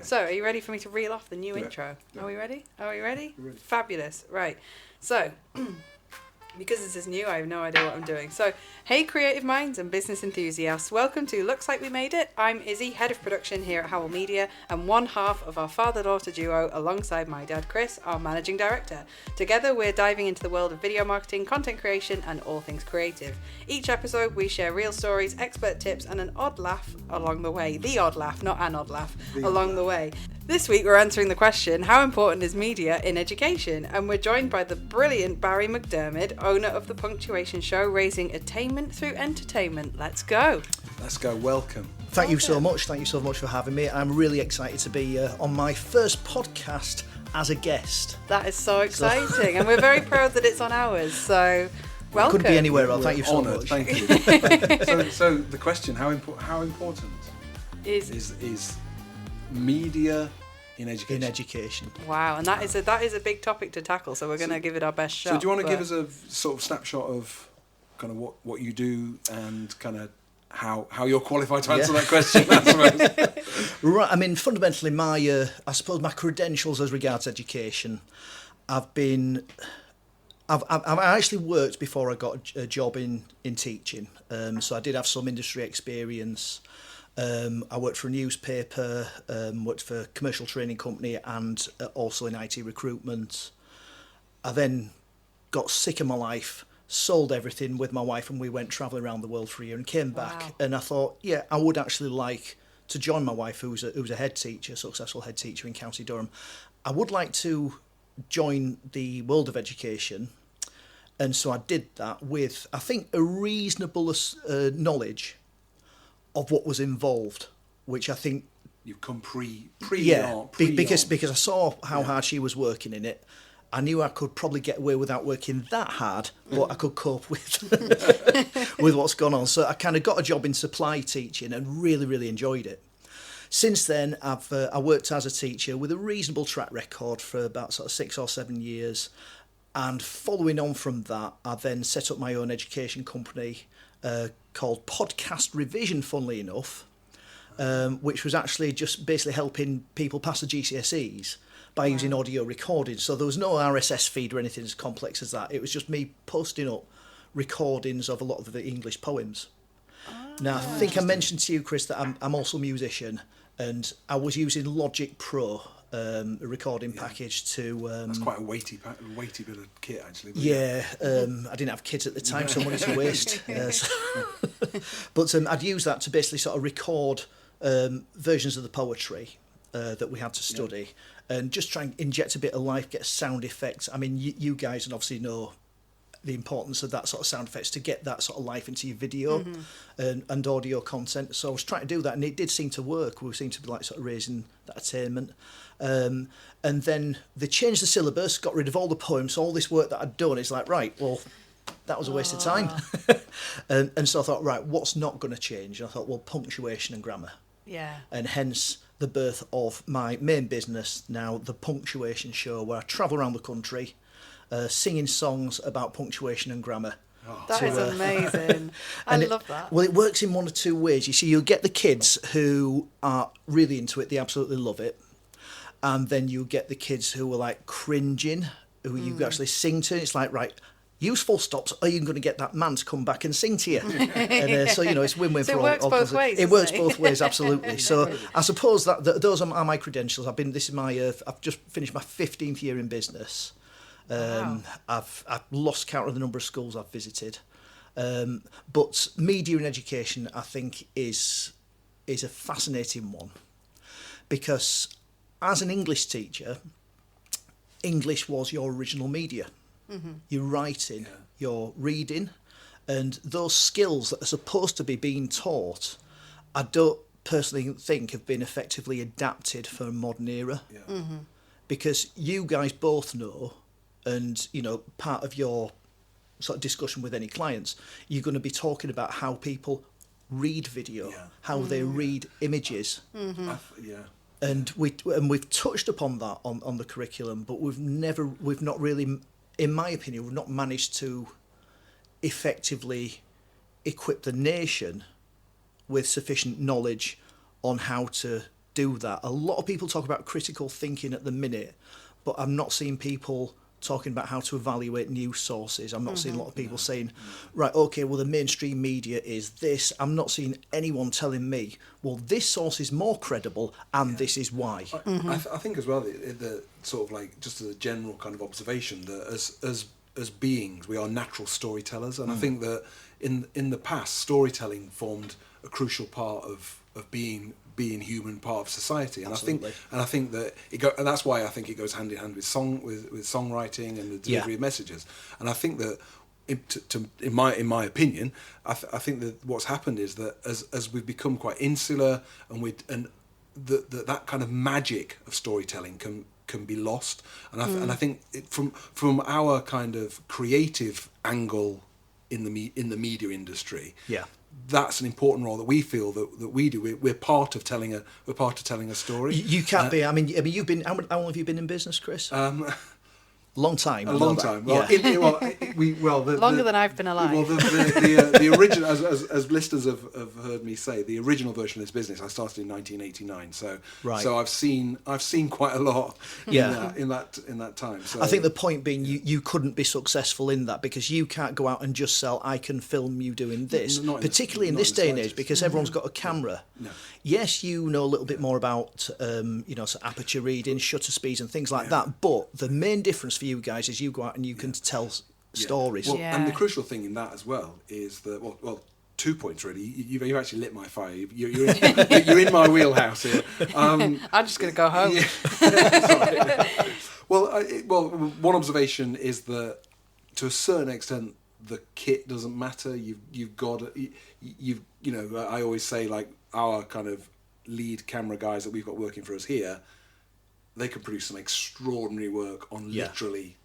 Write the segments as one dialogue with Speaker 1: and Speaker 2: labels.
Speaker 1: Okay.
Speaker 2: So, are you ready for me to reel off the new
Speaker 1: Do it.
Speaker 2: intro?
Speaker 1: Do
Speaker 2: Are we ready? Are we ready?
Speaker 1: We're ready.
Speaker 2: Fabulous. Right. So, because this is new, I have no idea what I'm doing. So, hey creative minds and business enthusiasts, welcome to Looks Like We Made It. I'm Izzy, head of production here at Howell Media, and one half of our father-daughter duo alongside my dad Chris, our managing director. Together, we're diving into the world of video marketing, content creation, and all things creative. Each episode, we share real stories, expert tips, and an odd laugh along the way. The odd laugh, not an odd laugh, along the way. This week we're answering the question, how important is media in education? And we're joined by the brilliant Barrie McDermid, owner of the Punctuation Show, raising attainment through entertainment. Let's go.
Speaker 1: Let's go. Welcome.
Speaker 3: Thank you so much. Thank you so much for having me. I'm really excited to be on my first podcast as a guest.
Speaker 2: That is so exciting. And we're very proud that it's on ours. So welcome.
Speaker 3: Couldn't be anywhere else. Thank you so
Speaker 1: Honoured,
Speaker 3: much.
Speaker 1: Thank you. so the question, how important is media in education?
Speaker 3: In education.
Speaker 2: Wow, and that is a big topic to tackle, so we're going to give it our best shot.
Speaker 1: So do you want to give us a sort of snapshot of kind of what you do and kind of how you're qualified to answer that question, I suppose?
Speaker 3: Right, I mean, fundamentally, I suppose my credentials as regards education, I've actually worked before I got a job in teaching, so I did have some industry experience. I worked for a newspaper, worked for a commercial training company, and also in IT recruitment. I then got sick of my life, sold everything with my wife, and we went travelling around the world for a year and came back.
Speaker 2: Wow.
Speaker 3: And I thought, yeah, I would actually like to join my wife, who's a head teacher, successful head teacher in County Durham. I would like to join the world of education. And so I did that with, I think, a reasonable knowledge of what was involved, which I think
Speaker 1: You've come
Speaker 3: because I saw how hard she was working in it. I knew I could probably get away without working that hard, but I could cope with with what's gone on. So I kind of got a job in supply teaching and really, really enjoyed it. Since then, I worked as a teacher with a reasonable track record for about sort of 6 or 7 years. And following on from that, I then set up my own education company called Podcast Revision, funnily enough, which was actually just basically helping people pass the GCSEs by using audio recordings. So there was no RSS feed or anything as complex as that. It was just me posting up recordings of a lot of the English poems. Now, I think I mentioned to you, Chris, that I'm also a musician, and I was using Logic Pro, a recording package to...
Speaker 1: That's quite a weighty bit of kit, actually.
Speaker 3: I didn't have kids at the time, so money to waste. But I'd use that to basically sort of record versions of the poetry that we had to study, and just try and inject a bit of life, get sound effects. I mean, you guys obviously know the importance of that sort of sound effects to get that sort of life into your video and audio content. So I was trying to do that, and it did seem to work. We seemed to be like sort of raising that attainment. And then they changed the syllabus, got rid of all the poems. So all this work that I'd done is like, right, well, that was a waste of time. and so I thought, right, what's not going to change? And I thought, well, punctuation and grammar.
Speaker 2: Yeah.
Speaker 3: And hence the birth of my main business now, the Punctuation Show, where I travel around the country singing songs about punctuation and grammar.
Speaker 2: That is amazing. I love that.
Speaker 3: Well, it works in one or two ways. You see, you'll get the kids who are really into it, they absolutely love it. And then you'll get the kids who are like cringing, who you actually sing to. It's like, right, use full stops, or you're going to get that man to come back and sing to you. And so, it's win-win
Speaker 2: So
Speaker 3: for
Speaker 2: it
Speaker 3: all.
Speaker 2: works both ways.
Speaker 3: It works both ways, absolutely. So I suppose that those are my credentials. I've just finished my 15th year in business.
Speaker 2: Wow.
Speaker 3: I've lost count of the number of schools I've visited. But media and education, I think, is a fascinating one. Because as an English teacher, English was your original media. Mm-hmm. Your writing, your reading, and those skills that are supposed to be being taught, I don't personally think have been effectively adapted for a modern era. Yeah. Mm-hmm. Because you guys both know, and part of your sort of discussion with any clients, you're going to be talking about how people read video, how they read images.
Speaker 2: Mm-hmm.
Speaker 3: And we've touched upon that on the curriculum, but we've not really, in my opinion, we've not managed to effectively equip the nation with sufficient knowledge on how to do that. A lot of people talk about critical thinking at the minute, but I'm not seeing people talking about how to evaluate news sources. I'm not seeing a lot of people saying, right, okay, well, the mainstream media is this. I'm not seeing anyone telling me, well, this source is more credible and this is why.
Speaker 1: I think as well, the sort of like, just as a general kind of observation, that as beings, we are natural storytellers. And I think that in the past, storytelling formed a crucial part of being human, part of society, and
Speaker 3: Absolutely.
Speaker 1: I think that and that's why I think it goes hand in hand with songwriting and the delivery of messages. And I think that in my opinion, I think that what's happened is that as we've become quite insular, and that kind of magic of storytelling can be lost. And I think from our kind of creative angle in the media industry, that's an important role that we feel that we do. We're part of telling a story.
Speaker 3: You can't be. I mean, you've been. How long have you been in business, Chris? Long time.
Speaker 1: A long time. Well,
Speaker 2: Longer than I've been alive.
Speaker 1: Well, the original, as listeners have heard me say, the original version of this business I started in 1989. So I've seen quite a lot in that time. So
Speaker 3: I think the point being, you couldn't be successful in that because you can't go out and just sell. I can film you doing this, particularly in this day and age, because everyone's got a camera.
Speaker 1: No.
Speaker 3: Yes, you know a little bit more about so aperture reading, shutter speeds, and things like that. But the main difference for you guys is you go out and you can tell stories.
Speaker 1: Well, and the crucial thing in that as well is that, well 2 points really. You've actually lit my fire. You're in my wheelhouse here.
Speaker 2: I'm just going to go home.
Speaker 1: Yeah. Well, one observation is that to a certain extent the kit doesn't matter. You've got I always say, like, our kind of lead camera guys that we've got working for us here, they can produce some extraordinary work on literally,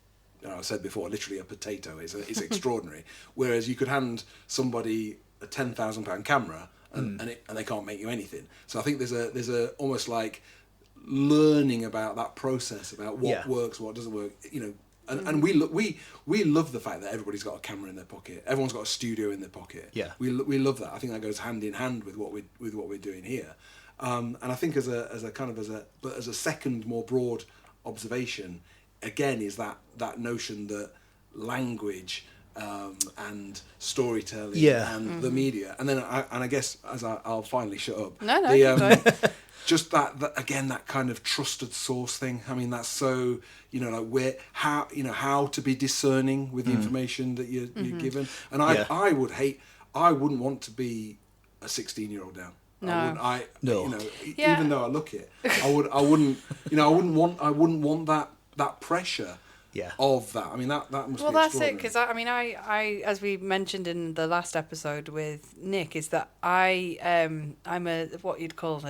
Speaker 1: I said before, literally a potato is extraordinary. Whereas you could hand somebody a £10,000 camera and they can't make you anything. So I think there's a almost like learning about that process, about what works, what doesn't work. And we love the fact that everybody's got a camera in their pocket. Everyone's got a studio in their pocket.
Speaker 3: Yeah,
Speaker 1: we love that. I think that goes hand in hand with what we're doing here. And I think as a second, more broad observation, again, is that notion that language and storytelling and the media, and then I guess I'll finally shut up.
Speaker 2: No.
Speaker 1: Just that again, that kind of trusted source thing. I mean, that's so, how to be discerning with the information that you're given. And I wouldn't want to be a 16-year-old now.
Speaker 2: No.
Speaker 1: Even though I look it, I wouldn't want that pressure. Of that. I mean, that must be
Speaker 2: Well, that's it, because I, as we mentioned in the last episode with Nick, is that I'm a what you'd call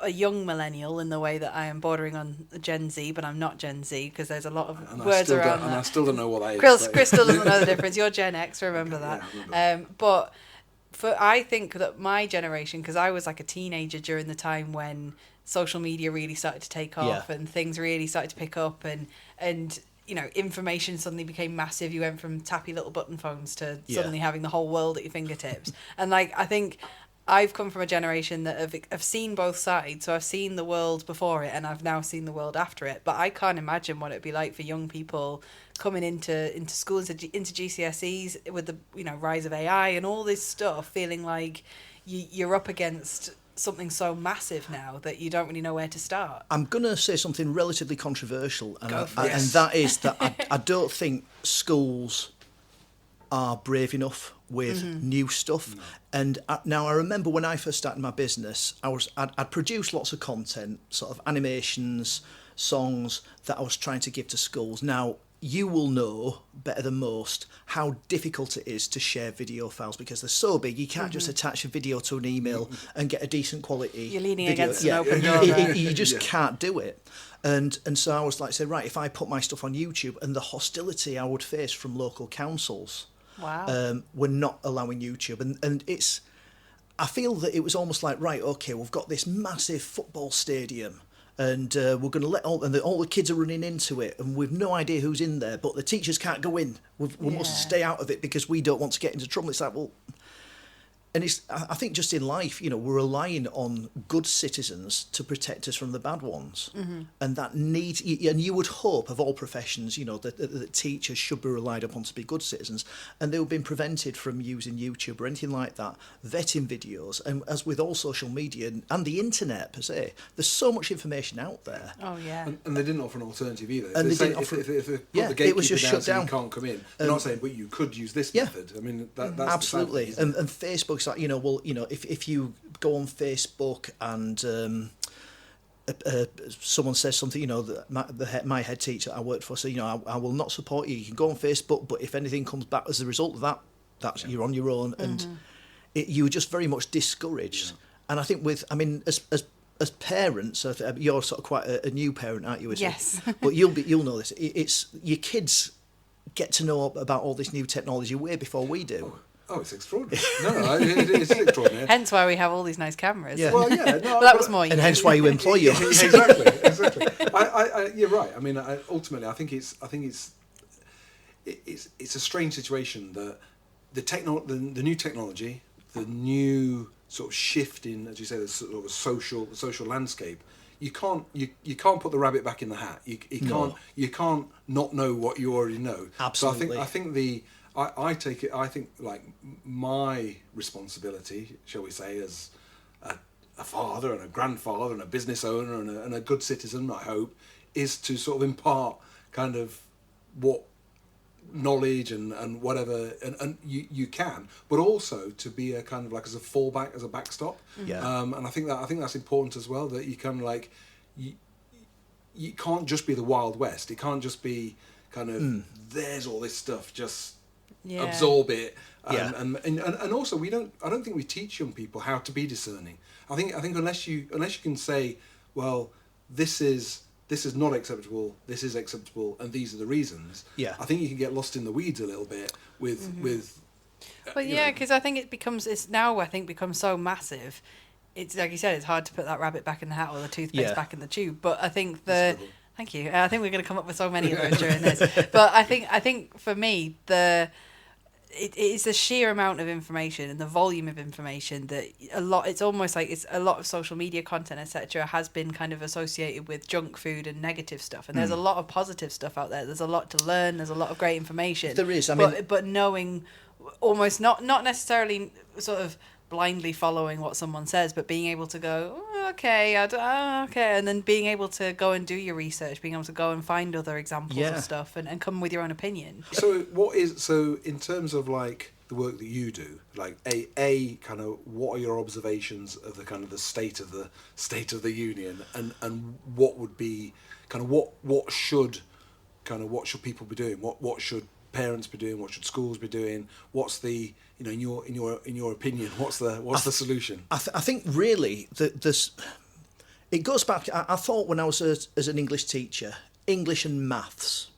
Speaker 2: a young millennial, in the way that I am bordering on Gen Z, but I'm not Gen Z, because there's a lot of words around that.
Speaker 1: And I still don't know what that is.
Speaker 2: Chris still doesn't know the difference. You're Gen X, remember that.
Speaker 1: I remember.
Speaker 2: But I think that my generation, because I was like a teenager during the time when social media really started to take off and things really started to pick up, and information suddenly became massive. You went from tappy little button phones to suddenly having the whole world at your fingertips. And I think I've come from a generation that have seen both sides. So I've seen the world before it, and I've now seen the world after it. But I can't imagine what it'd be like for young people coming into schools, into GCSEs, with the rise of AI and all this stuff, feeling like you're up against something so massive now that you don't really know where to start.
Speaker 3: I'm going to say something relatively controversial, and that is that I don't think schools are brave enough with new stuff. No. And now I remember when I first started my business, I'd produced lots of content, sort of animations, songs that I was trying to give to schools. Now, you will know better than most how difficult it is to share video files, because they're so big. You can't just attach a video to an email and get a decent quality.
Speaker 2: You're leaning
Speaker 3: video.
Speaker 2: against an open door.
Speaker 3: You just can't do it. And so I was like, say, right, if I put my stuff on YouTube, and the hostility I would face from local councils, were not allowing YouTube, and it's. I feel that it was almost like, right, okay, we've got this massive football stadium, and we're going to let all the kids are running into it, and we've no idea who's in there, but the teachers can't go in. We must stay out of it because we don't want to get into trouble. It's like, well, And I think just in life, we're relying on good citizens to protect us from the bad ones. And that needs, and you would hope of all professions, that teachers should be relied upon to be good citizens, and they've been prevented from using YouTube or anything like that, vetting videos. And as with all social media and the internet per se, there's so much information out there.
Speaker 2: Oh, yeah.
Speaker 1: And they didn't offer an alternative either.
Speaker 3: And
Speaker 1: if
Speaker 3: they
Speaker 1: they
Speaker 3: didn't offer,
Speaker 1: if they put the
Speaker 3: it
Speaker 1: gatekeeper
Speaker 3: was just
Speaker 1: down
Speaker 3: shut
Speaker 1: so
Speaker 3: down.
Speaker 1: you can't come in. They're not saying, but you could use this method. I mean, that's
Speaker 3: absolutely.
Speaker 1: The sad thing,
Speaker 3: And Facebook's like, if you go on Facebook and someone says something, that my head teacher I worked for, so I will not support you. You can go on Facebook, but if anything comes back as a result of that, you're on your own, and you were just very much discouraged. And I think as parents, you're sort of quite a new parent, aren't you? Issy?
Speaker 2: Yes.
Speaker 3: But you'll know this. It's your kids get to know about all this new technology way before we do.
Speaker 1: Oh, it's extraordinary. No, it's extraordinary.
Speaker 2: Hence why we have all these nice cameras.
Speaker 3: Yeah.
Speaker 1: Well, yeah. No,
Speaker 2: But that was more.
Speaker 3: And hence why you employ you.
Speaker 1: Exactly. You're right. I mean, ultimately, I think it's a strange situation that the new technology, the new sort of shift in, as you say, the sort of social landscape. You can't put the rabbit back in the hat. You can't not know what you already know.
Speaker 3: Absolutely.
Speaker 1: So I think like my responsibility, shall we say, as a father and a grandfather and a business owner and a good citizen, I hope, is to sort of impart kind of what knowledge and whatever and you can, but also to be a kind of like as a fallback, as a backstop.
Speaker 3: Yeah.
Speaker 1: And I think that's important as well, that you kind of like you can't just be the Wild West. It can't just be kind of there's all this stuff, just absorb it. And also I don't think we teach young people how to be discerning. I think unless you can say, well, this is not acceptable, this is acceptable, and these are the reasons.
Speaker 3: Yeah.
Speaker 1: I think you can get lost in the weeds a little bit with.
Speaker 2: Well, yeah, because I think it's now become so massive. It's like you said, it's hard to put that rabbit back in the hat or the toothpaste back in the tube. But I think thank you. I think we're going to come up with so many of those during this. But I think for me it is the sheer amount of information and the volume of information that it's almost like it's a lot of social media content, etc., has been kind of associated with junk food and negative stuff. And there's a lot of positive stuff out there. There's a lot to learn. There's a lot of great information.
Speaker 3: There is.
Speaker 2: But knowing almost not necessarily sort of blindly following what someone says, but being able to go, okay, and then being able to go and do your research, being able to go and find other examples of stuff and come with your own opinion.
Speaker 1: So in terms of like the work that you do, like a kind of what are your observations of the kind of the state of the union, and what would be kind of what should people be doing? What should parents be doing? What should schools be doing? What's the in your opinion, what's the solution? I
Speaker 3: think really this it goes back. I thought when I was as an English teacher, English and maths,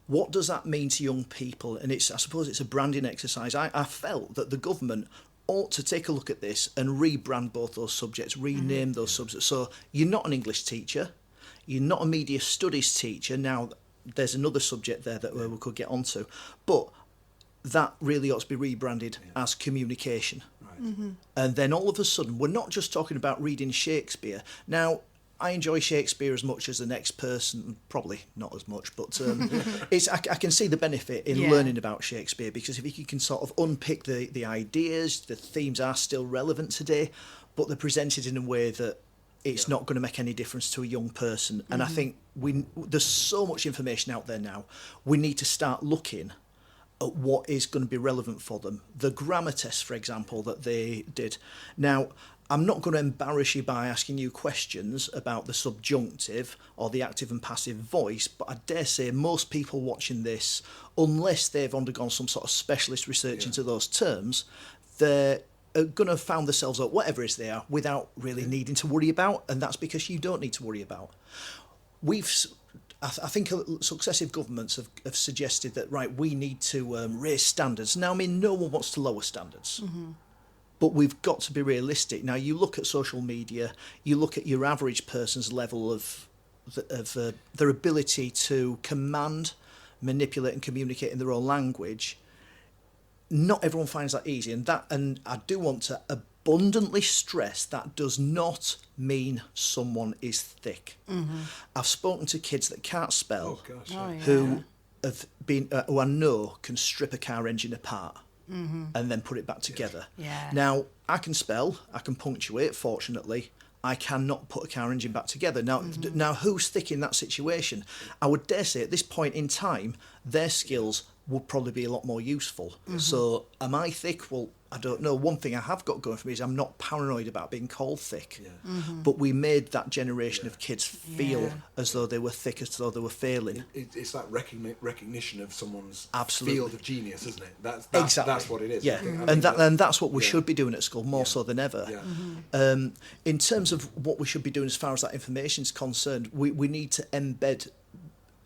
Speaker 3: what does that mean to young people? And I suppose it's a branding exercise. I felt that the government ought to take a look at this and rebrand both those subjects, rename those subjects. So you're not an English teacher, you're not a media studies teacher. Now there's another subject there that we could get onto, but that really ought to be rebranded as communication.
Speaker 1: Right.
Speaker 2: Mm-hmm.
Speaker 3: And then all of a sudden, we're not just talking about reading Shakespeare. Now, I enjoy Shakespeare as much as the next person, probably not as much, but I can see the benefit in learning about Shakespeare, because if you can sort of unpick the ideas, the themes are still relevant today, but they're presented in a way that it's not going to make any difference to a young person. And I think there's so much information out there now. We need to start looking at what is going to be relevant for them. The grammar test, for example, that they did. Now, I'm not going to embarrass you by asking you questions about the subjunctive or the active and passive voice, but I dare say most people watching this, unless they've undergone some sort of specialist research into those terms, they're going to have found themselves at whatever it is they are without really needing to worry about, and that's because you don't need to worry about. I think successive governments have suggested that, right, we need to raise standards. Now, I mean, no one wants to lower standards, but we've got to be realistic. Now, you look at social media, you look at your average person's level of their ability to command, manipulate and communicate in their own language. not everyone finds that easy, and I do want to abundantly stress that does not mean someone is thick. I've spoken to kids that can't spell, who have been who I know can strip a car engine apart and then put it back together. Now, I can spell, I can punctuate, fortunately. I cannot put a car engine back together. Now, who's thick in that situation? I would dare say at this point in time, their skills would probably be a lot more useful. So, am I thick? Well, I don't know. One thing I have got going for me is I'm not paranoid about being called thick. But we made that generation of kids feel as though they were thick, as though they were failing.
Speaker 1: It's that recognition of someo's
Speaker 3: Absolutely.
Speaker 1: field of genius, isn't it?
Speaker 3: Exactly.
Speaker 1: That's what it is.
Speaker 3: Yeah, and that's what we should be doing at school, more so than ever. In terms of what we should be doing as far as that information is concerned, we need to embed,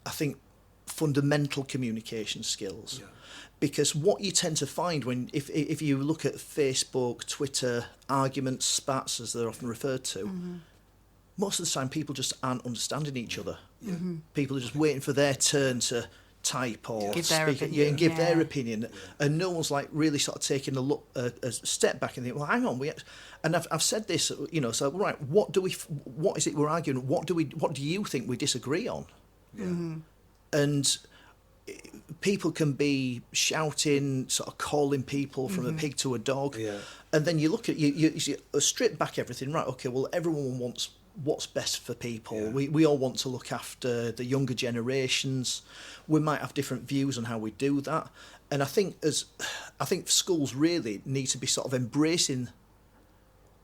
Speaker 3: I think, fundamental communication skills. Because what you tend to find if you look at Facebook, Twitter, arguments, spats as they're often referred to, most of the time people just aren't understanding each other. People are just waiting for their turn to type or
Speaker 2: give
Speaker 3: speak and give their opinion, and no one's like really sort of taking a step back and think, well, hang on, and I've said this, so right, what is it we're arguing? What do you think we disagree on? And people can be shouting, sort of calling people from a pig to a dog, and then you look at you strip back everything. Right, okay, well, everyone wants what's best for people. We all want to look after the younger generations. We might have different views on how we do that, and I think schools really need to be sort of embracing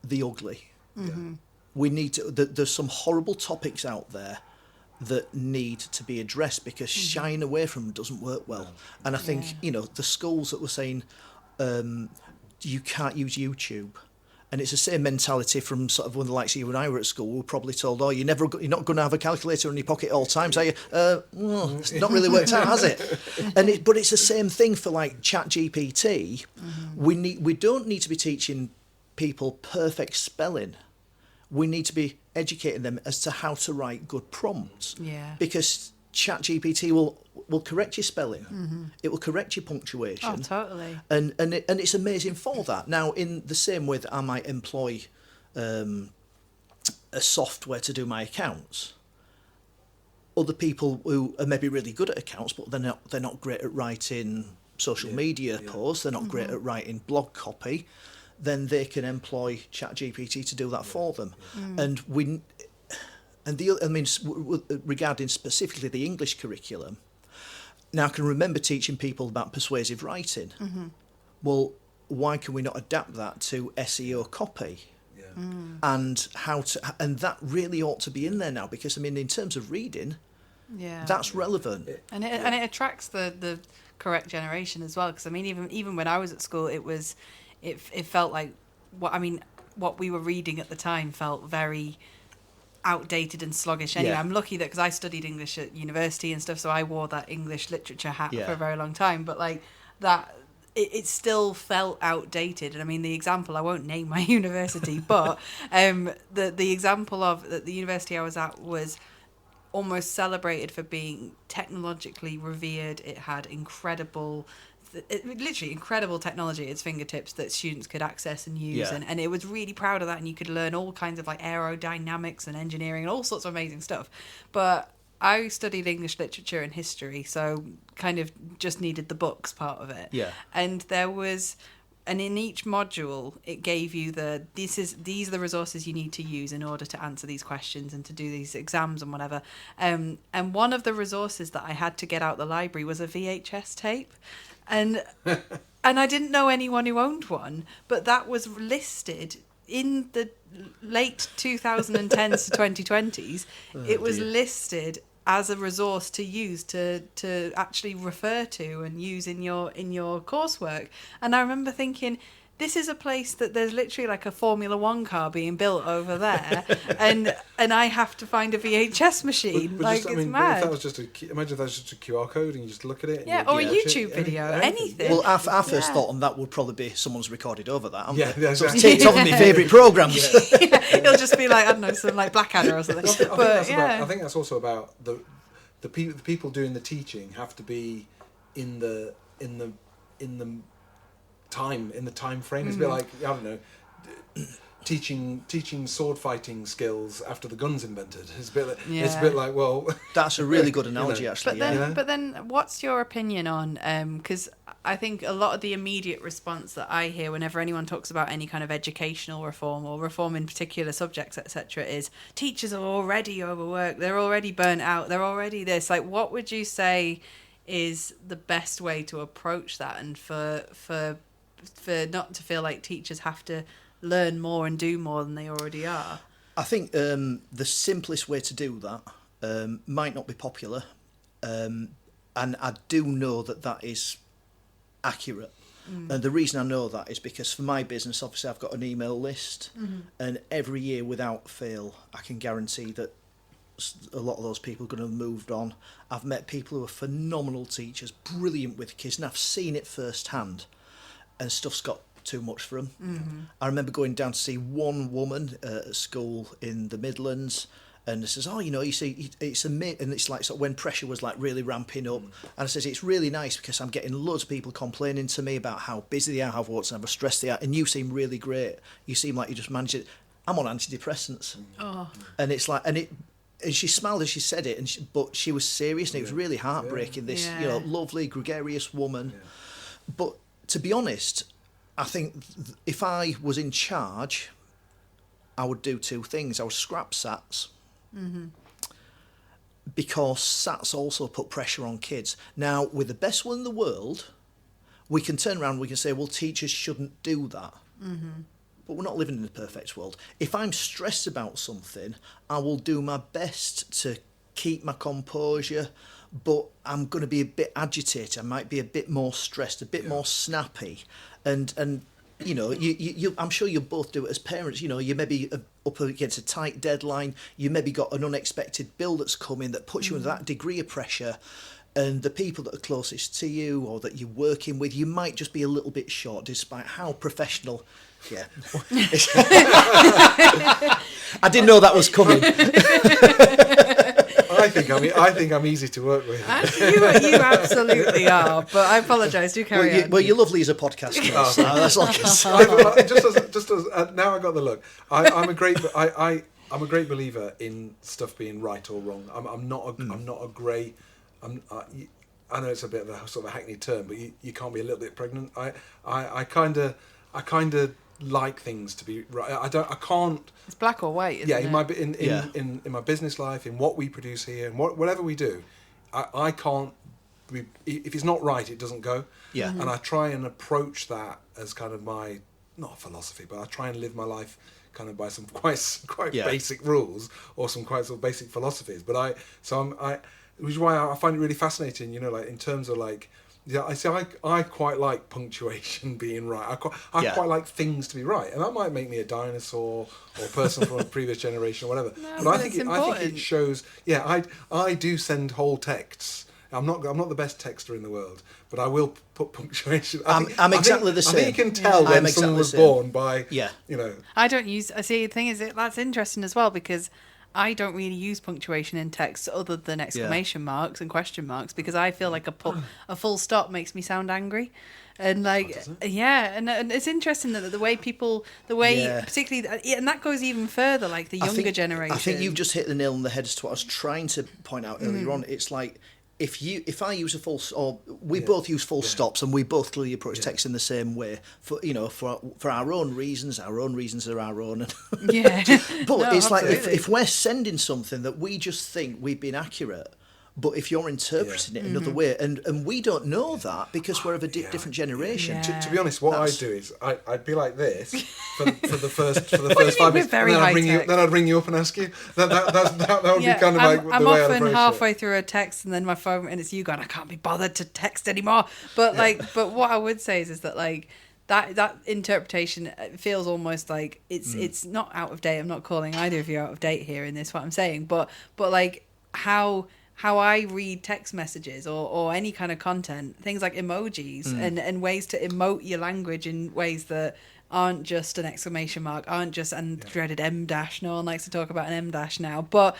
Speaker 3: the ugly. We need to. There's some horrible topics out there that need to be addressed, because shying away from them doesn't work well. And I think, the schools that were saying you can't use YouTube, and it's the same mentality from sort of when the likes of you and I were at school. We were probably told, you're not going to have a calculator in your pocket at all times, are you? It's not really worked out, has it? But it's the same thing for like ChatGPT. We don't need to be teaching people perfect spelling. We need to be educating them as to how to write good prompts. Because ChatGPT will correct your spelling. It will correct your punctuation.
Speaker 2: Oh, totally.
Speaker 3: And it's amazing for that. Now, in the same way that I might employ a software to do my accounts, other people who are maybe really good at accounts, but they're not great at writing social media posts, they're not great at writing blog copy, then they can employ ChatGPT to do that for them. Regarding specifically the English curriculum, now I can remember teaching people about persuasive writing. Well, why can we not adapt that to SEO copy? And and that really ought to be in there now, because in terms of reading, that's relevant.
Speaker 2: And it attracts the correct generation as well, because even when I was at school, it felt like what we were reading at the time felt very outdated and sluggish anyway. I'm lucky that, because I studied English at university and stuff, so I wore that English literature hat for a very long time, but like that it still felt outdated. And the example, I won't name my university, but the example of the university I was at was almost celebrated for being technologically revered. It had literally incredible technology at its fingertips that students could access and use, and it was really proud of that, and you could learn all kinds of like aerodynamics and engineering and all sorts of amazing stuff. But I studied English literature and history, so kind of just needed the books part of it. And in each module, it gave you these are the resources you need to use in order to answer these questions and to do these exams and whatever. And one of the resources that I had to get out the library was a VHS tape. And I didn't know anyone who owned one, but that was listed in the late 2010s to 2020s. It was listed as a resource to use to actually refer to and use in your coursework. And I remember thinking, this is a place that there's literally like a Formula One car being built over there, and I have to find a VHS machine. But it's mad.
Speaker 1: If that was imagine if that was just a QR code and you just look at it.
Speaker 2: Or a YouTube video, anything.
Speaker 3: Well, our first thought on that would probably be someone's recorded over that.
Speaker 1: Exactly.
Speaker 3: So it's ticked off my favourite programmes.
Speaker 2: It'll just be like, I don't know, something like Blackadder or something.
Speaker 1: I think that's also about the people doing the teaching have to be in the time frame. It's a bit like, I don't know, teaching sword fighting skills after the gun's invented. It's a bit like, well,
Speaker 3: that's a really good analogy, actually.
Speaker 2: But then, what's your opinion on? Because I think a lot of the immediate response that I hear whenever anyone talks about any kind of educational reform or reform in particular subjects, etc., is teachers are already overworked. They're already burnt out. They're already this. Like, what would you say is the best way to approach that, and for not to feel like teachers have to learn more and do more than they already are?
Speaker 3: I think the simplest way to do that might not be popular, and I do know that is accurate. And the reason I know that is because for my business, obviously I've got an email list, and every year without fail I can guarantee that a lot of those people are going to have moved on. I've met people who are phenomenal teachers, brilliant with kids, and I've seen it firsthand, and stuff's got too much for them. I remember going down to see one woman at school in the Midlands, and it says, you see, it's and it's like, sort of when pressure was like really ramping up, and I says, it's really nice because I'm getting loads of people complaining to me about how busy they are, how stressed they are, and you seem really great. You seem like you just manage it. I'm on antidepressants. And it's like, and she smiled as she said it, but she was serious, and it was really heartbreaking. This lovely gregarious woman, but to be honest, I think if I was in charge, I would do two things. I would scrap SATs, because SATs also put pressure on kids. Now, with the best will in the world, we can turn around and we can say, well, teachers shouldn't do that. But we're not living in a perfect world. If I'm stressed about something, I will do my best to keep my composure, but I'm going to be a bit agitated. I might be a bit more stressed, a bit more snappy. And you know, you I'm sure you both do it as parents. You know, you maybe up against a tight deadline. You maybe got an unexpected bill that's coming that puts you under that degree of pressure. And the people that are closest to you or that you're working with, you might just be a little bit short, despite how professional. Yeah, I didn't know that was coming.
Speaker 1: I think I'm easy to work with.
Speaker 2: You absolutely are, but I apologise. Do carry on.
Speaker 3: Well, you're lovely as a podcaster. So that's all I can say.
Speaker 1: Just as now I got the look. I'm a great believer in stuff being right or wrong. I'm not a grey. I know it's a bit of a sort of a hackneyed term, but you can't be a little bit pregnant. I kind of like things to be right. I can't.
Speaker 2: It's black or white, isn't it?
Speaker 1: In my business life, in what we produce here, and whatever we do, I can't. If it's not right, it doesn't go.
Speaker 3: Yeah.
Speaker 1: And I try and approach that as kind of my, not philosophy, but I try and live my life kind of by some quite basic rules or some quite sort of basic philosophies. But which is why I find it really fascinating. You know, like in terms of like. Yeah, I quite like punctuation being right. I quite like things to be right, and that might make me a dinosaur or a person from a previous generation or whatever.
Speaker 2: No,
Speaker 1: but I think it shows. Yeah, I do send whole texts. I'm not the best texter in the world, but I will put punctuation.
Speaker 3: I'm exactly the same.
Speaker 1: I think you can tell when someone was born by.
Speaker 3: Yeah.
Speaker 1: You know.
Speaker 2: I don't use. I see. The thing is, that's interesting as well, because I don't really use punctuation in text other than exclamation marks and question marks, because I feel like a full stop makes me sound angry. And like, and it's interesting that the way particularly, and that goes even further, like the younger generation.
Speaker 3: I think you've just hit the nail on the head as to what I was trying to point out earlier on. It's like, if I use a full, or we both use full stops, and we both clearly approach text in the same way, for our own reasons. Our own reasons are our own.
Speaker 2: Yeah.
Speaker 3: But it's like if we're sending something that we just think we've been accurate, but if you're interpreting it another way, and we don't know that because we're of a different generation.
Speaker 2: Yeah.
Speaker 1: To be honest, what I'd do is I'd be like this for the first 5 minutes, and then I'd ring you up and ask you. That would be kind of like the way I'd approach it.
Speaker 2: I'm often halfway through a text and then my phone, and it's you going, I can't be bothered to text anymore. But but what I would say is that like that interpretation feels almost like it's not out of date. I'm not calling either of you out of date here in this, what I'm saying, but like how I read text messages or any kind of content, things like emojis and ways to emote your language in ways that aren't just an exclamation mark, aren't just dreaded M dash. No one likes to talk about an M dash now, but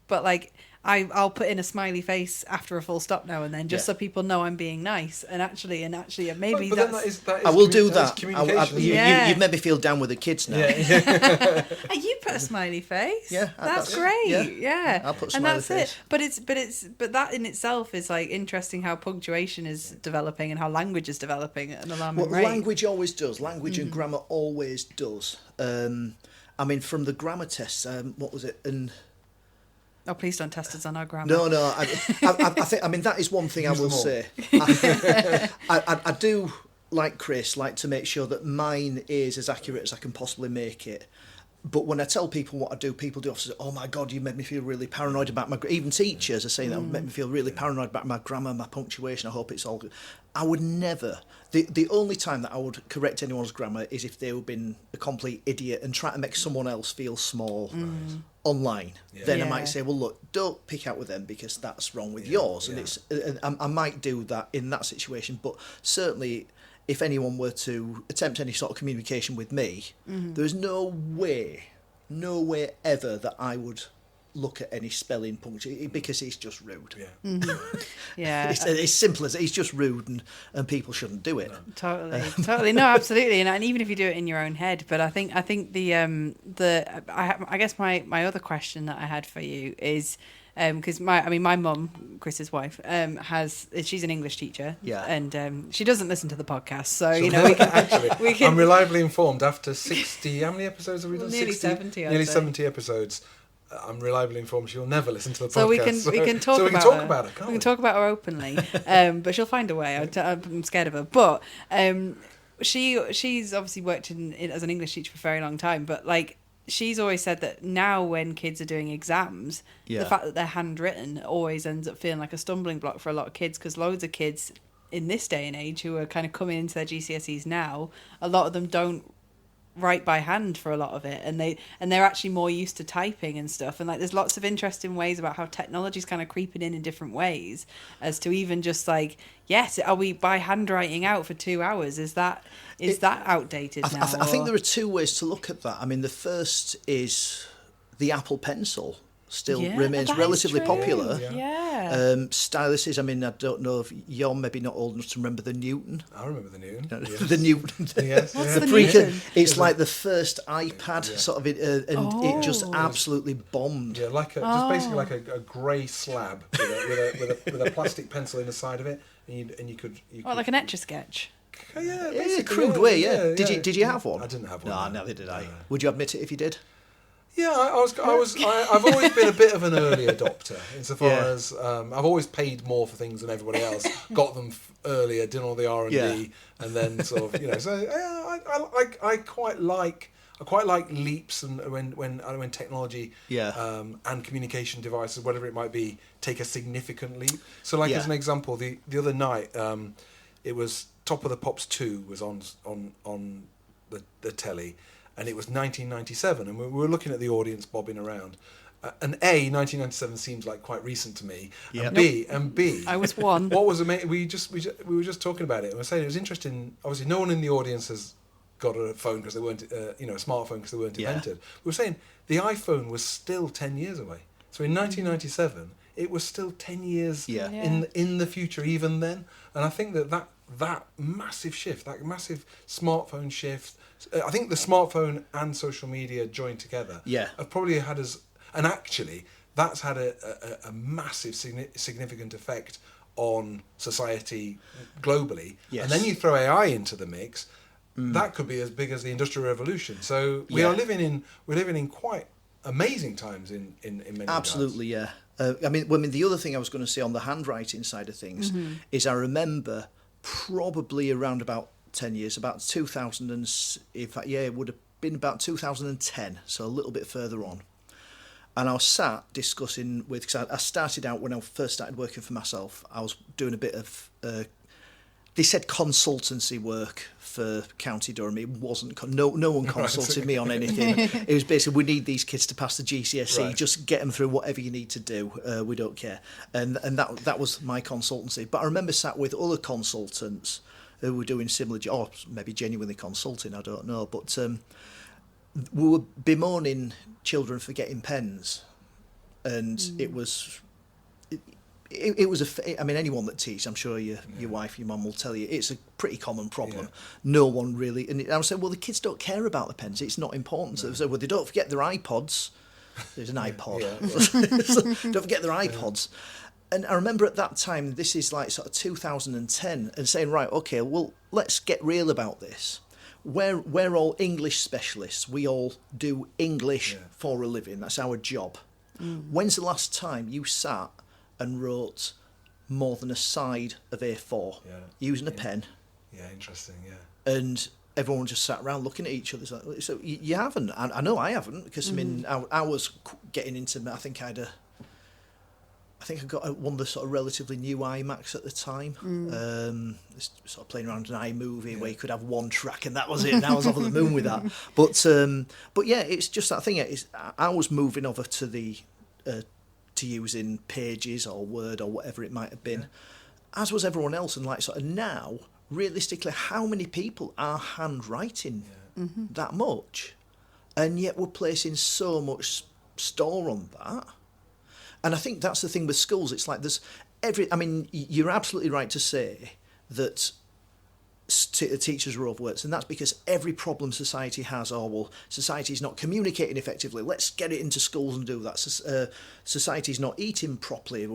Speaker 2: like I'll put in a smiley face after a full stop now and then, just so people know I'm being nice. And actually, maybe
Speaker 1: but
Speaker 2: that's...
Speaker 1: that is
Speaker 3: I will do
Speaker 1: that.
Speaker 3: that.
Speaker 1: Is communication.
Speaker 3: You've made me feel down with the kids now.
Speaker 2: Hey, you put a smiley face.
Speaker 3: Yeah,
Speaker 2: that's great. Yeah,
Speaker 3: I'll put a
Speaker 2: and
Speaker 3: smiley
Speaker 2: that's
Speaker 3: face.
Speaker 2: it. But that in itself is like interesting how punctuation is developing and how language is developing at an alarming rate.
Speaker 3: Language always does. Language and grammar always does. I mean, from the grammar tests, what was it? And
Speaker 2: oh, please don't test us on our grammar.
Speaker 3: no. I think. I mean, that is one thing I will say. I do, like Chris, like to make sure that mine is as accurate as I can possibly make it. But when I tell people what I do, people do often say, "Oh my God, you made me feel really paranoid about my." Even teachers are saying that made me feel really paranoid about my grammar, my punctuation. I hope it's all good. I would never. The only time that I would correct anyone's grammar is if they were being a complete idiot and try to make someone else feel small online. Yeah. Then I might say, "Well, look, don't pick out with them because that's wrong with yours." And I might do that in that situation, but certainly, if anyone were to attempt any sort of communication with me, there's no way ever that I would look at any spelling punctuation because it's just rude.
Speaker 2: Yeah,
Speaker 3: it's simple as it's just rude and people shouldn't do it.
Speaker 2: Totally. No, absolutely. And even if you do it in your own head, but I think I guess my other question that I had for you is. Because my mum, Chris's wife, she's an English teacher, and she doesn't listen to the podcast, so we can.
Speaker 1: I'm reliably informed after 60. How many episodes have we done?
Speaker 2: Nearly
Speaker 1: 60,
Speaker 2: 70.
Speaker 1: Nearly 70 episodes. I'm reliably informed she'll never listen to the podcast.
Speaker 2: So we can talk about her.
Speaker 1: Can't we?
Speaker 2: We can talk about her openly, but she'll find a way. I'm scared of her, but she's obviously worked as an English teacher for a very long time, but like. She's always said that now when kids are doing exams, the fact that they're handwritten always ends up feeling like a stumbling block for a lot of kids, because loads of kids in this day and age who are kind of coming into their GCSEs now, a lot of them don't write by hand for a lot of it, and they're actually more used to typing and stuff, and like there's lots of interesting ways about how technology's kind of creeping in different ways, as to even just like, yes, are we by handwriting out for 2 hours? Is that outdated now?
Speaker 3: I think there are two ways to look at that. I mean, the first is the Apple Pencil still remains relatively popular. Styluses, I mean, I don't know if you're maybe not old enough to remember the Newton.
Speaker 1: I remember the Newton. Yes.
Speaker 3: The Newton.
Speaker 1: Yes.
Speaker 2: What's the Newton?
Speaker 3: It's like the first iPad sort of, it just absolutely bombed.
Speaker 1: Yeah, just basically like a grey slab with a plastic pencil in the side of it, and you could
Speaker 2: like an Etch-a-Sketch.
Speaker 1: Yeah,
Speaker 3: a crude way. Yeah. Did you have one?
Speaker 1: I didn't have one.
Speaker 3: No, neither did I. Would you admit it if you did?
Speaker 1: Yeah, I've always been a bit of an early adopter insofar as I've always paid more for things than everybody else, got them earlier, did all the R&D, and then sort of So I quite like leaps and when technology and communication devices, whatever it might be, take a significant leap. So as an example, the other night it was Top of the Pops 2 was on the telly. And it was 1997, and we were looking at the audience bobbing around. And 1997 seems like quite recent to me. Yep. And B,
Speaker 2: I was one.
Speaker 1: What was amazing? We were just talking about it, and we were saying it was interesting. Obviously, no one in the audience has got a phone because they weren't, a smartphone because they weren't invented. We were saying the iPhone was still 10 years away. So in 1997, it was still 10 years in the future, even then. And I think that massive shift, that massive smartphone shift. I think the smartphone and social media joined together have probably had and actually that's had a massive significant effect on society globally. Yes. And then you throw AI into the mix, that could be as big as the Industrial Revolution. So we're living in quite amazing times in many
Speaker 3: Absolutely,
Speaker 1: regards.
Speaker 3: I mean, the other thing I was going to say on the handwriting side of things is I remember probably around about 10 years, about 2000, in fact, it would have been about 2010, so a little bit further on. And I was sat discussing because I started out when I first started working for myself, I was doing a bit of, they said consultancy work for County Durham. It wasn't, no one consulted me on anything. It was basically, we need these kids to pass the GCSE, just get them through whatever you need to do, we don't care. And that was my consultancy. But I remember sat with other consultants who were doing similar jobs, maybe genuinely consulting, I don't know, but we were bemoaning children for getting pens, and it was it was I mean, anyone that teaches, I'm sure your wife, your mum will tell you, it's a pretty common problem. Yeah. No one really, and I was saying, well, the kids don't care about the pens. It's not important. No. So, well, they don't forget their iPods. There's an iPod. So, don't forget their iPods. And I remember at that time, this is like sort of 2010, and saying, right, okay, well, let's get real about this. We're all English specialists. We all do English for a living. That's our job. When's the last time you sat and wrote more than a side of A4 using a pen?
Speaker 1: Yeah, interesting,
Speaker 3: And everyone just sat around looking at each other. So you haven't. I know I haven't, because I mean, I was getting into, I think I got one of the sort of relatively new iMacs at the time. Sort of playing around an iMovie where you could have one track and that was it. And I was off on the moon with that. But yeah, it's just that thing. I was moving over to the to using Pages or Word or whatever it might have been, as was everyone else. And like sort of now, realistically, how many people are handwriting that much? And yet we're placing so much store on that. And I think that's the thing with schools. It's like I mean, you're absolutely right to say that teachers are overworked, and that's because every problem society has, society's not communicating effectively, let's get it into schools and do that. Society's not eating properly,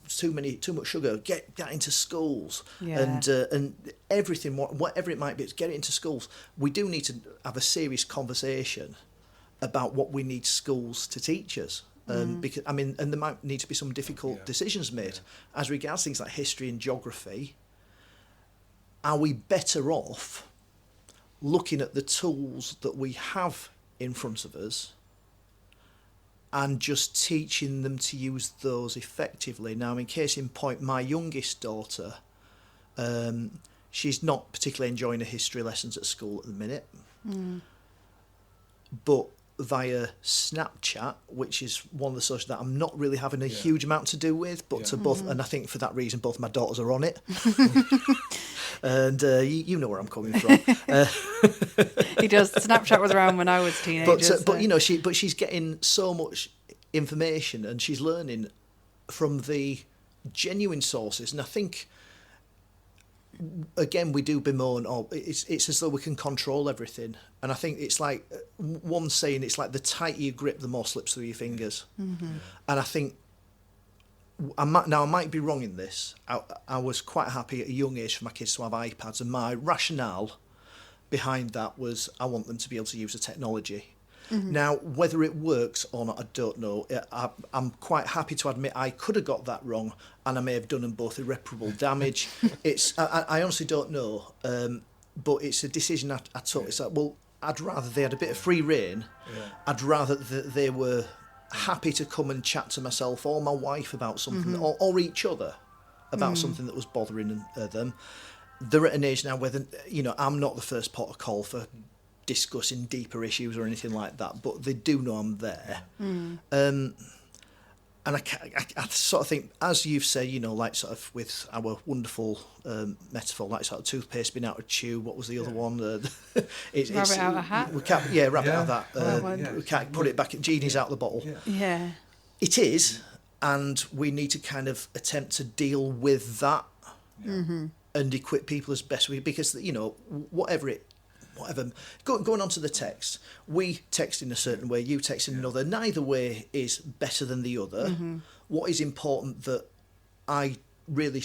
Speaker 3: too much sugar, get that into schools. And everything, whatever it might be, get it into schools. We do need to have a serious conversation about what we need schools to teach us. Because I mean, and there might need to be some difficult decisions made as regards things like history and geography. Are we better off looking at the tools that we have in front of us and just teaching them to use those effectively? Now, in case in point, my youngest daughter, she's not particularly enjoying her history lessons at school at the minute, but via Snapchat, which is one of the socials that I'm not really having a huge amount to do with, but to both, and I think for that reason both my daughters are on it. And you know where I'm coming from.
Speaker 2: He does. Snapchat was around when I was a teenager.
Speaker 3: But you know, she's getting so much information and she's learning from the genuine sources, and I think, again, we do bemoan, it's as though we can control everything. And I think it's like, one saying, it's like the tighter you grip, the more slips through your fingers. And I think, I might be wrong in this. I was quite happy at a young age for my kids to have iPads, and my rationale behind that was I want them to be able to use the technology. Now, whether it works or not, I don't know. I'm quite happy to admit I could have got that wrong, and I may have done them both irreparable damage. I honestly don't know, but it's a decision I took. It's like, well, I'd rather they had a bit of free rein. I'd rather that they were happy to come and chat to myself or my wife about something, or each other about something that was bothering them. They're at an age now where, you know, I'm not the first port of call for discussing deeper issues or anything like that, but they do know I'm there. And I sort of think, as you've said, you know, like sort of with our wonderful metaphor, like sort of toothpaste being out of tube. What was the other one?
Speaker 2: Rabbit out of a hat.
Speaker 3: We can't, rabbit out of that. We can't put it back. Genie's out of the bottle.
Speaker 2: Yeah.
Speaker 3: It is, and we need to kind of attempt to deal with that and equip people as best we, because, you know, whatever. Going on to the text, we text in a certain way, you text in another. Neither way is better than the other. What is important that I really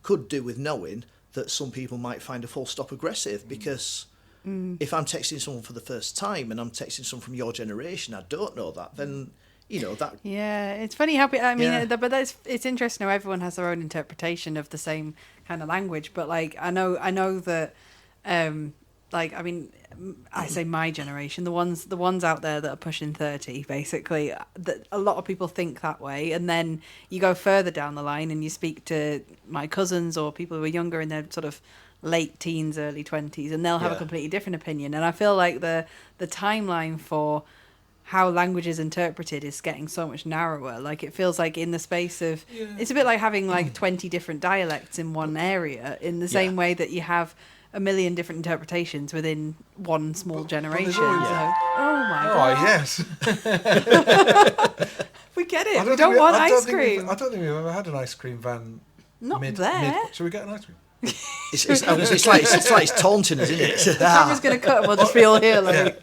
Speaker 3: could do with knowing that some people might find a full stop aggressive, because if I'm texting someone for the first time and I'm texting someone from your generation, I don't know that, then, you know, that... Yeah,
Speaker 2: it's funny how... I mean, but it's interesting how everyone has their own interpretation of the same kind of language, but, like, I know that... like, I mean, I say my generation, the ones out there that are pushing 30, basically, that a lot of people think that way. And then you go further down the line and you speak to my cousins or people who are younger in their sort of late teens, early 20s, and they'll have a completely different opinion. And I feel like the timeline for how language is interpreted is getting so much narrower. Like, it feels like in the space of... It's a bit like having, like, 20 different dialects in one area, in the same way that you have... a million different interpretations within one small generation.
Speaker 1: always-
Speaker 2: So, oh my god,
Speaker 1: yes.
Speaker 2: we get it. We don't want ice cream.
Speaker 1: I don't think we've ever had an ice cream van.
Speaker 2: Not there.
Speaker 1: Should we get an ice cream?
Speaker 3: It's like it's taunting us, isn't it?
Speaker 2: The camera's going to cut and we'll just be all here like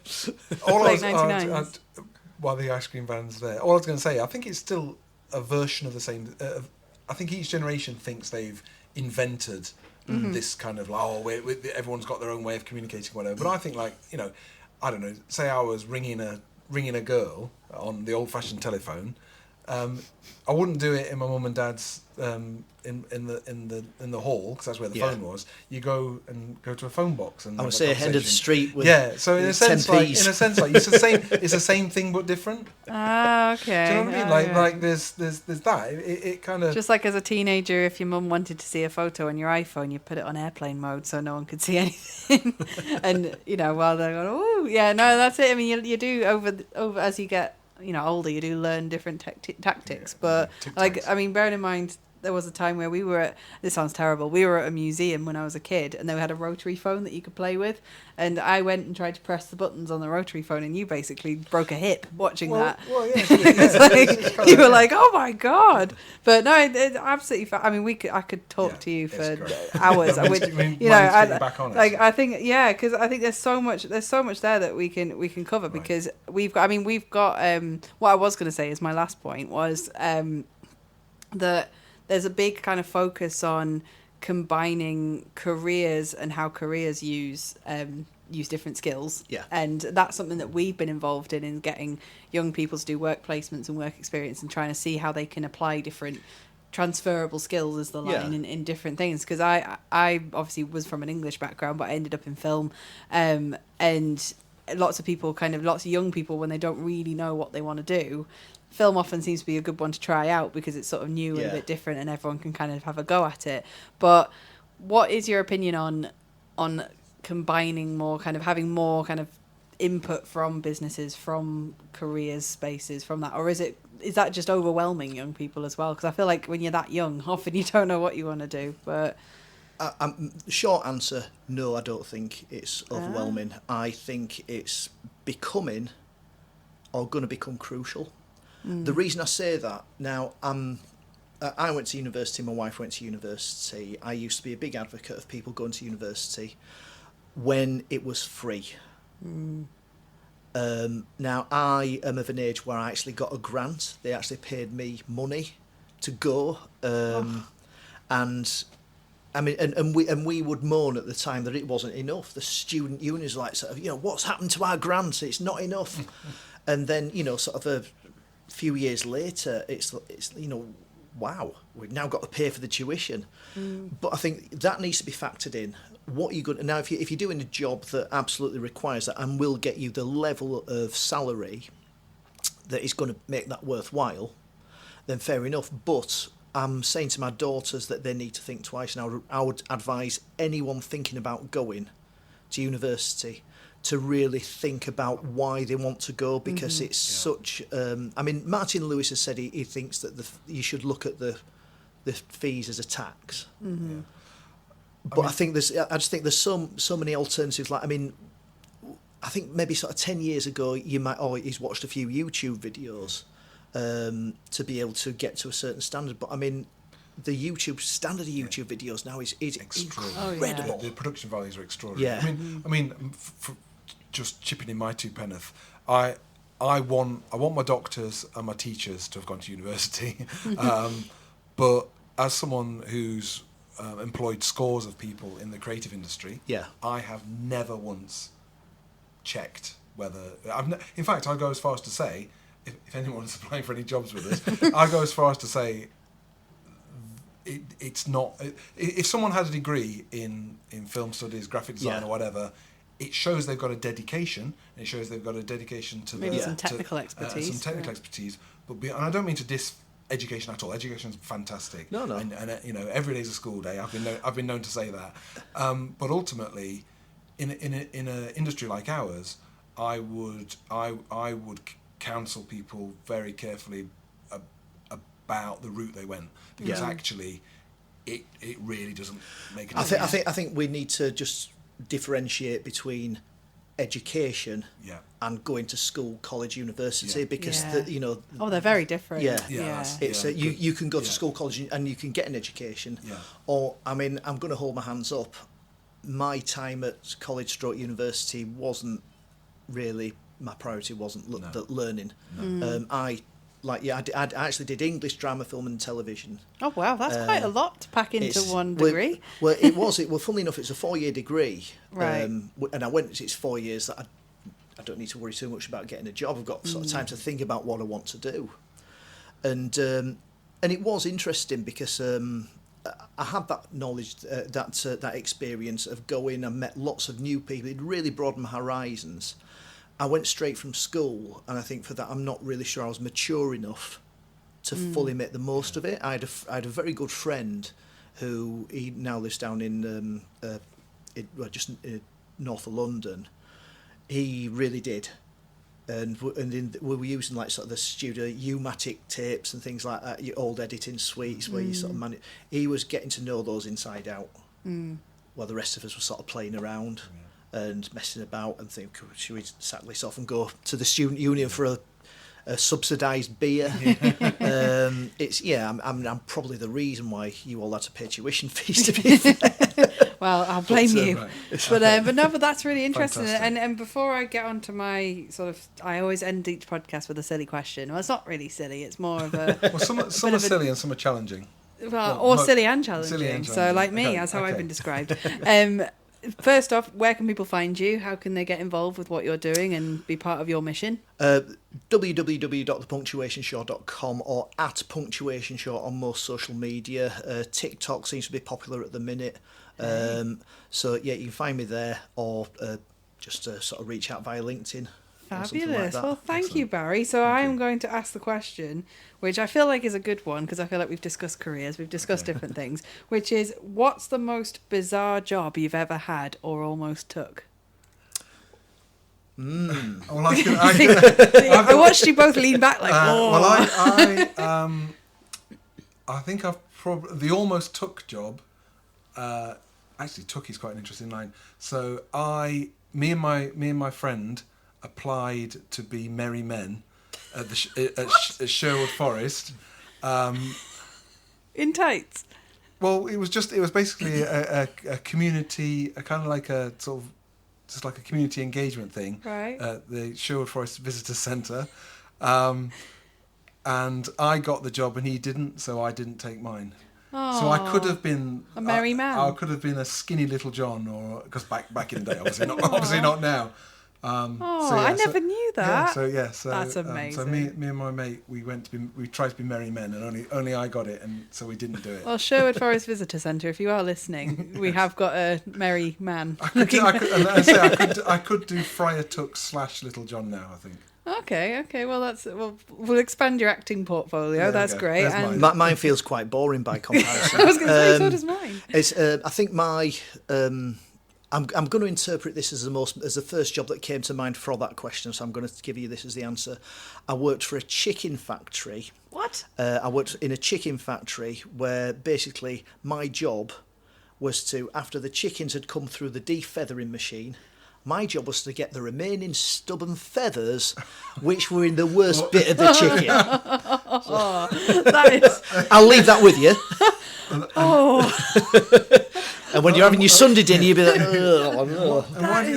Speaker 1: All
Speaker 2: late 99s.
Speaker 1: While the ice cream van's there, all I was going to say, I think it's still a version of the same. I think each generation thinks they've invented this kind of everyone's got their own way of communicating, whatever. But I think, like, you know, I don't know. Say I was ringing a girl on the old-fashioned telephone. I wouldn't do it in my mum and dad's in the hall, because that's where the phone was. You go to a phone box and
Speaker 3: I would say a end of the street with
Speaker 1: So in a sense, like it's the same thing but different.
Speaker 2: Ah, okay.
Speaker 1: Do you know what I mean? Like there's that. It kind of
Speaker 2: just like as a teenager, if your mum wanted to see a photo on your iPhone, you put it on airplane mode so no one could see anything. And you know, while they're going, oh yeah, no, that's it. I mean, you do over as you get, you know, older, you do learn different tactics. But like, I mean, bearing in mind, there was a time where we were at, this sounds terrible, we were at a museum when I was a kid, and they had a rotary phone that you could play with, and I went and tried to press the buttons on the rotary phone, and you basically broke a hip watching that.
Speaker 1: Well, yeah.
Speaker 2: It's like, you were like, oh my god. But no, it's absolutely I mean, I could talk to you for hours. I would, you know, I think, yeah, because I think there's so much there that we can cover, because we've got what I was going to say is my last point was that there's a big kind of focus on combining careers and how careers use different skills. Yeah. And that's something that we've been involved in getting young people to do work placements and work experience and trying to see how they can apply different transferable skills, as the line, in different things. Because I obviously was from an English background, but I ended up in film. And lots of young people, when they don't really know what they want to do, film often seems to be a good one to try out because it's sort of new and a bit different and everyone can kind of have a go at it. But what is your opinion on combining more, kind of having more kind of input from businesses, from careers spaces, from that? Or is that just overwhelming young people as well? Because I feel like when you're that young, often you don't know what you want to do. But
Speaker 3: short answer, no, I don't think it's overwhelming. I think it's becoming or going to become crucial. The reason I say that, now, I went to university, my wife went to university. I used to be a big advocate of people going to university when it was free. Now, I am of an age where I actually got a grant. They actually paid me money to go. And I mean, and we would moan at the time that it wasn't enough. The student unions were like, sort of, you know, what's happened to our grants? It's not enough. And then, you know, sort of a few years later, it's you know, wow, we've now got to pay for the tuition. But I think that needs to be factored in. What you now, if you're doing a job that absolutely requires that and will get you the level of salary that is going to make that worthwhile, then fair enough. But I'm saying to my daughters that they need to think twice, and I would advise anyone thinking about going to university to really think about why they want to go, because it's such... I mean, Martin Lewis has said he thinks that you should look at the fees as a tax. But I just think there's so many alternatives. Like, I mean, I think maybe sort of 10 years ago, he's watched a few YouTube videos to be able to get to a certain standard. But I mean, the standard of YouTube videos now is incredible.
Speaker 1: The production values are extraordinary. Yeah. I mean, just chipping in my 2 penneth, I want my doctors and my teachers to have gone to university, but as someone who's employed scores of people in the creative industry, I have never once checked whether in fact, I'll go as far as to say, if anyone's applying for any jobs with us, I'll go as far as to say it's not. If someone had a degree in film studies, graphic design, or whatever, it shows they've got a dedication. And it shows they've got a dedication to
Speaker 2: maybe some technical expertise.
Speaker 1: But and I don't mean to diss education at all. Education's fantastic. No. And you know, every day's a school day. I've been known to say that. But ultimately, in an industry like ours, I would counsel people very carefully about the route they went, because actually, it really doesn't make a difference.
Speaker 3: I think we need to just differentiate between education and going to school, college, university, because
Speaker 2: they're very different.
Speaker 3: It's you can go to school, college, and you can get an education. Or I'm going to hold my hands up. My time at college stroke university wasn't really, my priority wasn't learning. I actually did English, drama, film and television.
Speaker 2: Oh wow, that's quite a lot to pack into one degree.
Speaker 3: Well, funnily enough, it's a 4-year degree.
Speaker 2: Right.
Speaker 3: And it's 4 years that I don't need to worry too much about getting a job. I've got sort of time to think about what I want to do. And it was interesting because I had that knowledge, that experience of going and met lots of new people. It really broadened my horizons. I went straight from school, and I think for that I'm not really sure I was mature enough to fully make the most of it. I had a very good friend who he now lives down in just north of London. He really did, and we were using like sort of the studio U-matic tapes and things like that, your old editing suites where you sort of he was getting to know those inside out, while the rest of us were sort of playing around and messing about and think, should we sack this off and go to the student union for a subsidised beer? I'm probably the reason why you all had to pay tuition fees, to be fair.
Speaker 2: Well, I'll blame you.
Speaker 1: Right.
Speaker 2: But that's really interesting.
Speaker 1: Fantastic.
Speaker 2: And before I get on to my I always end each podcast with a silly question. Well, it's not really silly. It's more of a...
Speaker 1: Well, some are silly and some are challenging.
Speaker 2: Silly and challenging. So like me, that's how I've been described. First off, where can people find you? How can they get involved with what you're doing and be part of your mission?
Speaker 3: www.thepunctuationshow.com or @punctuationshow on most social media. TikTok seems to be popular at the minute. So you can find me there, or just sort of reach out via LinkedIn.
Speaker 2: Fabulous. Well, thank you, Barry. So I'm going to ask the question, which I feel like is a good one, because I feel like we've discussed careers, we've discussed different things, which is, what's the most bizarre job you've ever had or almost took?
Speaker 1: Well,
Speaker 2: I watched you both lean back like,
Speaker 1: Well, I think I've probably... The almost took job... actually, took is quite an interesting line. So me and my friend applied to be merry men at at Sherwood Forest.
Speaker 2: In tights?
Speaker 1: Well, it was basically a community, a kind of like a sort of, just like a community engagement thing.
Speaker 2: Right.
Speaker 1: At the Sherwood Forest Visitor Centre. And I got the job and he didn't, so I didn't take mine.
Speaker 2: Aww.
Speaker 1: So I could have been
Speaker 2: a merry man.
Speaker 1: I could have been a skinny little John, or because back in the day, obviously not now.
Speaker 2: I never knew that.
Speaker 1: So
Speaker 2: that's amazing.
Speaker 1: So me and my mate, we tried to be merry men, and only I got it, and so we didn't do it.
Speaker 2: Well, Sherwood Forest Visitor Centre, if you are listening, we have got a merry man.
Speaker 1: I could do Friar Tuck / Little John now, I think.
Speaker 2: Okay. Well, we'll expand your acting portfolio. That's great.
Speaker 1: And
Speaker 3: mine feels quite boring by comparison.
Speaker 2: I was going to say, so does mine.
Speaker 3: I think my I'm going to interpret this as the first job that came to mind for that question. So I'm going to give you this as the answer. I worked for a chicken factory.
Speaker 2: What?
Speaker 3: I worked in a chicken factory where basically my job was to, after the chickens had come through the defeathering machine, my job was to get the remaining stubborn feathers, which were in the worst bit of the chicken. I'll leave that with you. And when you're having your Sunday dinner, you'll be like,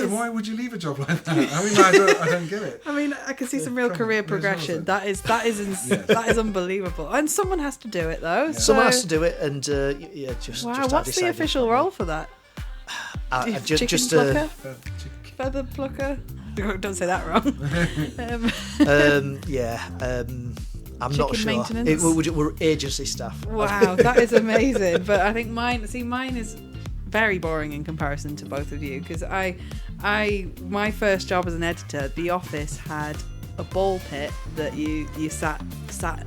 Speaker 1: why would you leave a job like that? I mean, I don't get it.
Speaker 2: I mean, I can see some real career progression. That is unbelievable. And someone has to do it, though.
Speaker 3: Yeah. Someone has to do it, and just.
Speaker 2: Wow, what's the official role for that?
Speaker 3: Just
Speaker 2: plucker? Feather plucker? Don't say that wrong.
Speaker 3: I'm not sure. We're agency staff.
Speaker 2: Wow, that is amazing. But I think mine is very boring in comparison to both of you, because my first job as an editor, the office had a ball pit that you sat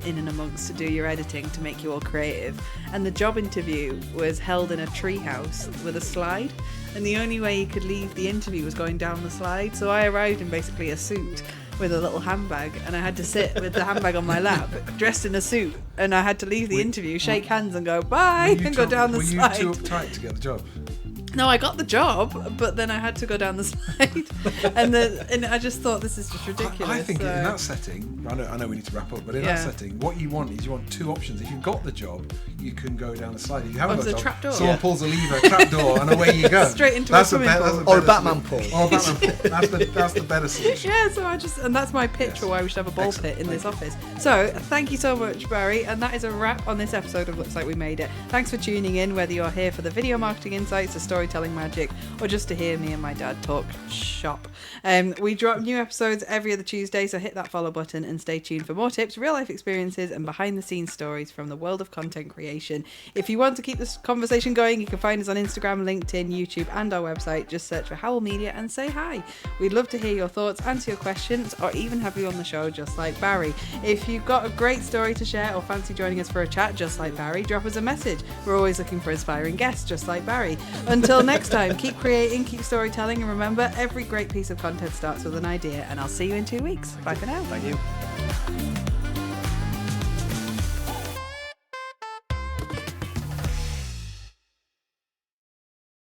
Speaker 2: in and amongst to do your editing to make you all creative, and the job interview was held in a treehouse with a slide, and the only way you could leave the interview was going down the slide. So I arrived in basically a suit with a little handbag, and I had to sit with the handbag on my lap, dressed in a suit, and I had to leave the interview, shake hands and go bye, and go down the slide.
Speaker 1: Were you too uptight to get the job?
Speaker 2: No, I got the job, but then I had to go down the slide, and I just thought, this is just ridiculous.
Speaker 1: I think in that setting, I know we need to wrap up, but in that setting, what you want is two options. If you've got the job, you can go down the slide. If you haven't got the job,
Speaker 2: trap door.
Speaker 1: Someone pulls a lever, trap door, and away you go.
Speaker 2: Straight into a swimming pool.
Speaker 3: Or a Batman pool.
Speaker 1: That's the better solution.
Speaker 2: Yeah, so and that's my pitch for why we should have a ball pit in this office. So thank you so much, Barry, and that is a wrap on this episode of Looks Like We Made It. Thanks for tuning in, whether you're here for the video marketing insights, the storytelling magic, or just to hear me and my dad talk shop. We drop new episodes every other Tuesday, so hit that follow button and stay tuned for more tips, real life experiences, and behind the scenes stories from the world of content creation. If you want to keep this conversation going, you can find us on Instagram, LinkedIn, YouTube, and our website. Just search for Howell Media and say hi. We'd love to hear your thoughts, answer your questions, or even have you on the show just like Barry. If you've got a great story to share or fancy joining us for a chat just like Barry, drop us a message. We're always looking for inspiring guests just like Barry. Until next time, keep creating, keep storytelling, and remember, every great piece of content starts with an idea. And I'll see you in 2 weeks. Bye for now.
Speaker 3: Thank you.